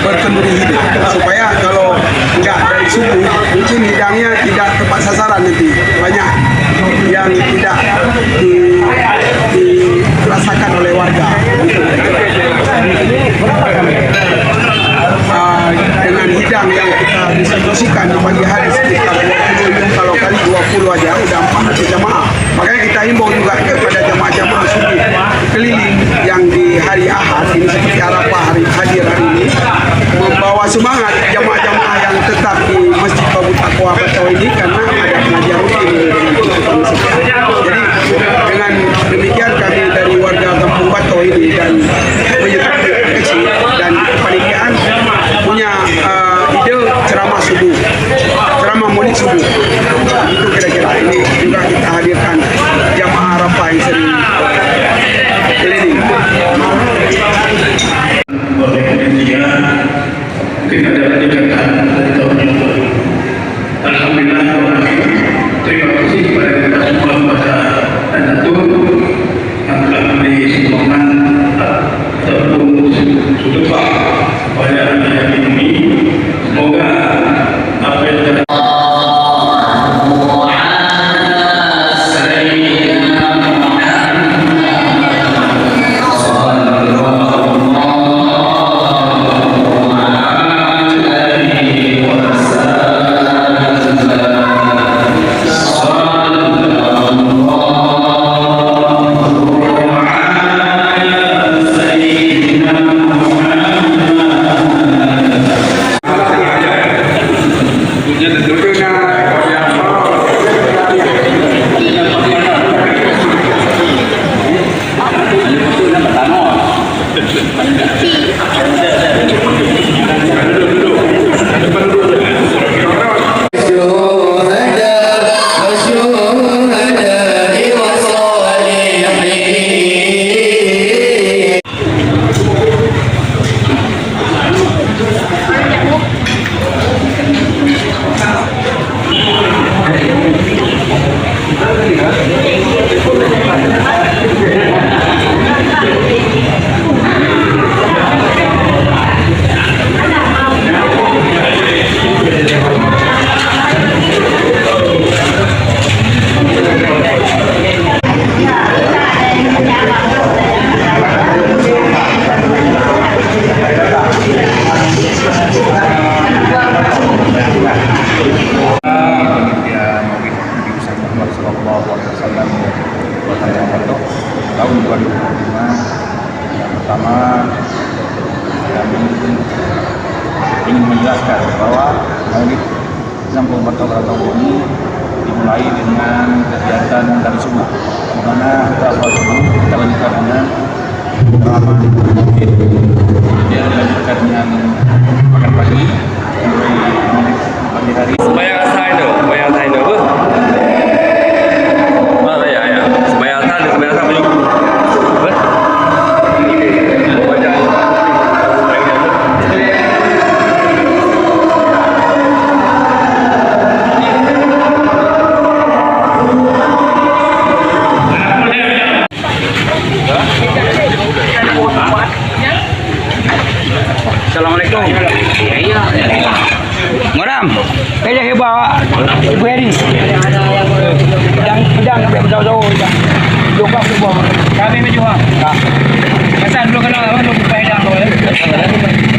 berkenduri hidup supaya kalau nggak dari subuh mungkin hidangnya tidak tepat sasaran, nanti banyak yang tidak dirasakan oleh warga. Dengan hidang yang kita distribusikan di pagi hari sekitar 20, kalau kali 20 aja udah 400 jamaah. Makanya kita himbau juga kepada jamaah-jamaah subuh keliling yang di hari Ahad ini seperti Arafah hadir hari ini, membawa semangat jamaah-jamaah yang tetap di Masjid Babu Taqwa Batawi ini karena ada pengajian rutin. Jadi dengan demikian kami dari warga Kampung Batawi ini dan dan panitia punya ide ceramah subuh, ceramah maulid subuh. Itu kira-kira ini juga kita hadirkan jamaah Arafah yang sering keliling. Oleh kementerian kita dapat dikatakan tahun ini. Alhamdulillah, terima kasih kepada kita semua pada dan tentu yang telah memberi sumbangan ataupun sedekah pada hari ini. Semoga apa yang telah tahun 2005. Yang pertama, kami ingin menjelaskan bahwa Maulid Kampung Batawi ini dimulai dengan kegiatan dari subuh, di mana setelah sholat subuh kita lanjutkan dengan ceramah, kemudian dilanjutkan dengan makan pagi sampai pagi hari. Sembahyang asar itu, sembahyang asar itu apa? Mana ya? Sembahyang asar menyubuh. Apa? Baca. Assalamualaikum. Iya. Ngoram. Kaya hebat. Ibu Heri. Pedang jauh-jauh. Lupa semua. Kami menjual. Pasal belum kenal apa belum pedang tu.